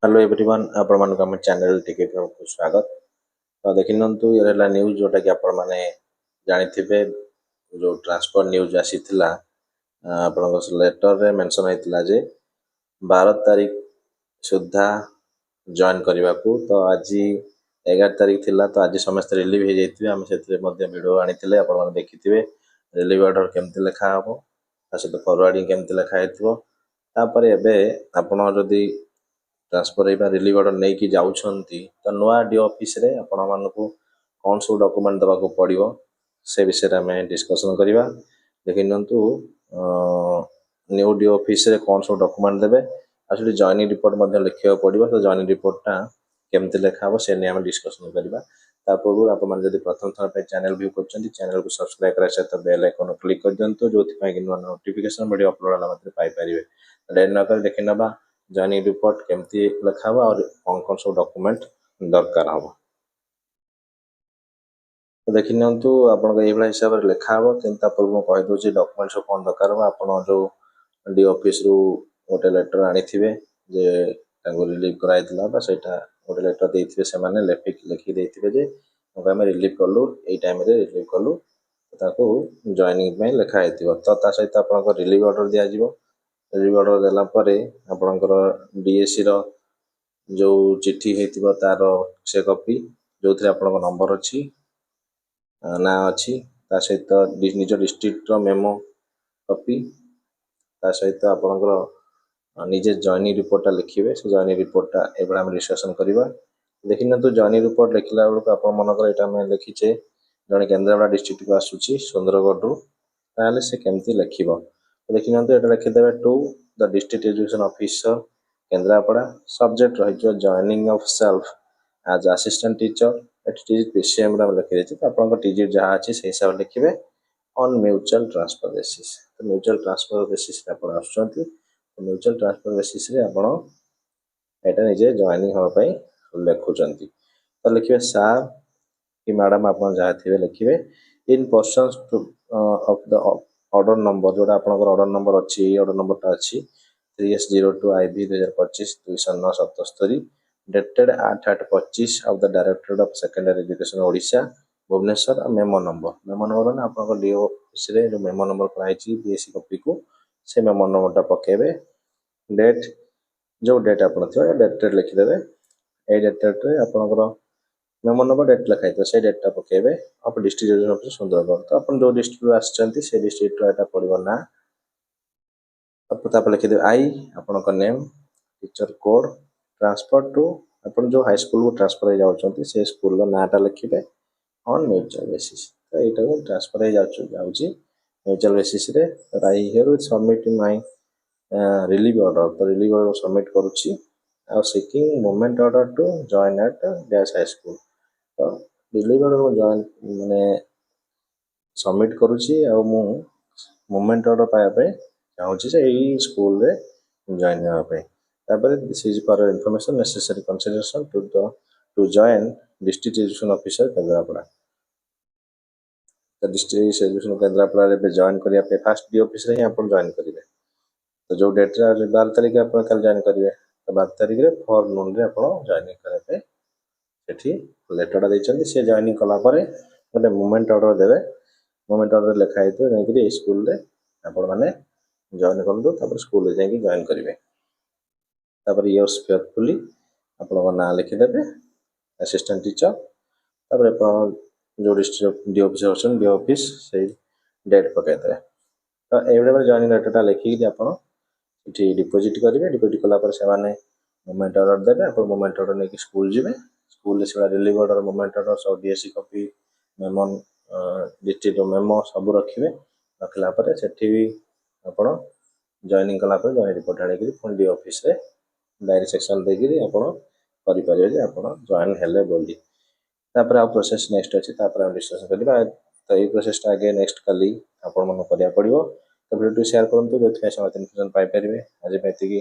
Hello everyone आपण मानक हम चैनल टिके को स्वागत। तो देखिनंतु ये रहला न्यूज जोटा कि आपण माने जानि थिबे जो ट्रांसफर न्यूज आसीथिला आपण लेटर रे मेंशन हेतिला जे 12 तारीख सुद्धा जॉइन करने को। तो आज 11 तारीख थिला तो आज समस्त रिलीव हो जाइए आम से वीडियो आनी देखिथे रिलीव ऑर्डर केमती लिखा हम सहित फरवर्डिंग केमती लिखाई तापर एवं आपण जदि ट्रांसफर रिलीव ऑर्डर नहीं कि जाउछंती तो नुआ डी ऑफिस रे आपण मानकु कौन सब डॉक्यूमेंट देवा को पड़िबो से विषय रे हमें डिस्कशन करबा। देखिनंतु न्यू डी ऑफिस रे कौन सब डॉक्यूमेंट देबे एक्चुअली जॉइनिंग रिपोर्ट मध्ये लिखिया पड़िबो। तो जॉइनिंग रिपोर्टटा केमती लिखा हो से ने हम डिस्कशन करबा। ता पूर्व आप मान जदि प्रथम थर पे चैनल व्यू करछंती चैनल को सब्सक्राइब करा सहित बेल आइकन क्लिक कर दियंतु जोथि पय कि नोटिफिकेशन वीडियो अपलोड होला मात्र पाई परिबे। देन न कर देखि नबा जॉइनिंग रिपोर्ट केमती लिखा हो और कौन कौन सब डॉक्यूमेंट दरकार हो। तो देखि नियंतु आपन एई भला हिसाब रे लिखा हो किंता पूर्व कहि दोची डॉक्यूमेंट सब कौन दरकार हो। आपन जो डी ऑफिस रु गोटे लेटर आनी थिबे जे तांको रिलीव कराइतला बा सेटा गोटे लेटर देइथिबे से माने लिखि देइथिबे जे हम रिलीव कलु एई टाइम रे रिलीव कलु ताको जॉइनिंग में लिखा हेतिबो। तो ता सहित आपन रिलीव ऑर्डर दिया जिवो। रिलीव ऑर्डर देला परे आपनकर डीएससी रो जो चिट्ठी हेतिबो तार से कॉपी जो थे आपन नंबर अछि ना अछि ता सहित निज डिस्ट्रिक्ट रो मेमो कॉपी ता सहित आपनकर निजे जॉइनिंग रिपोर्टटा लिखिबे। से जॉइनिंग रिपोर्टटा एबडा हम डिस्कशन करबा। देखिन तो जॉइनिंग रिपोर्ट लिखला बेलको आपन मनकर एटा मैं लिखिचे जने केंद्रापड़ा डिस्ट्रिक्ट को आसुची सुंदरगढ़ रु ताले से केमती लिखिबो। देखिन तो एटा लिखि देबे to the district education officer Kendrapara subject रही joining of self as assistant teacher PCM लिखी देती। तो आप टीजी जहाँ अच्छी से हिसाब लिखे ऑन म्यूचुअल ट्रांसफर बेसिस। तो mutual transfer basis mutual transfer basis एटा निजे जॉइनिंग होगापाई लिखुंट। तो लिखे सार कि मैडम आप जहाँ थे लिखे in person of the order number जोड़ा आप ऑर्डर नंबर अच्छी ऑर्डर नंबर अच्छी 3S02 IB 2025 209 dated 8/8/25 of the directorate of secondary education Odisha Bhubaneswar memo number ना आप डीओ ऑफिस रे जो मेमो नंबर कराई बीएससी कॉपी को से मेमो नंबरटा पकेबे। डेट जो डेट आप डेटेड लिखिदेवे ए डेटेड रे आपनकर मेमो नंबर डेट लिखाई तो से डेटा पकेबे आप डिस्ट्रिक्ट एजुकेशन ऑफिस सुंदरगढ़। तो अपन जो डिस्ट्रिक्ट आसचंती से डिस्ट्रिक्ट एटा पड़िबो ना आप लिखिदेवे आई आपनकर name teacher code transfer to अपन जो हाई स्कूल को ट्रांसफर हो जाउछंती से स्कूल रो नाटा लिखिबे ऑन म्यूचुअल बेसिस। तो एटा को ट्रांसफर हो जाउची म्यूचुअल बेसिस रे I herewith submit my relieve order. तो रिलीव ऑर्डर सबमिट करूची आ seeking movement order to join at dash high school. तो रिलीव ऑर्डर जॉइन माने सबमिट करूची आ मु मूवमेंट ऑर्डर पाया पे चाहूची से एई स्कूल रे जॉइन होगा पे। तापर this is for information necessary consideration to join district education officer Kendrapara. तो डिस्ट्रिक्ट एजुकेशन केंद्रापड़ा रे जॉइन करिया पे फर्स्ट डी ऑफिस रे ही अपन जॉइन करिवे। तो जो डेट रे 12 तारिख अपन कल जॉइन करिवे तो 12 तारिख रे फॉर नून रे अपन जॉइन करे पे सेठी लेटरटा दैछन्ती से जॉइनिंग कला परे गोटे मूवमेंट ऑर्डर देवे। मूवमेंट ऑर्डर लिखा हेतु जेकि स्कूल रे आपण माने जॉइन करदो तापर स्कूल रे जाके जॉइन करिवे। तापर योर्स फेयरफुली आपण नाम लिखिदेवे असिस्टेंट टीचर तापर आपण जो डिस्ट्रिक्ट डी ऑफिसर अछन डी ऑफिस से डेट पकाइदेवे। तो एवढे जॉइनिंग लेटरटा लिखिक आपण इठी डिपॉजिट करेंगे। डिपॉजिट कला पर से माने मूवमेंट ऑर्डर देवे आपण मूवमेंट ऑर्डर लेके स्कूल जिवे। स्कूल से रिलीव ऑर्डर मूवमेंट ऑर्डर सब DSC copy memo district memo सब रखिए। रखला पर सेठी भी आपण जॉइनिंग कला पर जॉइन रिपोर्ट आने पुणी डी ऑफिस रे डायरी सेक्शन देकरी आपण करि परिबे जे आपण जॉइन हेले बोली। तापर आ प्रोसेस नेक्स्ट अछि तापर हम डिस्कशन करबा। तो ये प्रोसेस आगे नेक्स्ट कली आपण मन करिया पड़िबो। तो वीडियो शेयर करंतु जो समस्त इन्फॉर्मेशन पाई परिबे। आज में एतिकी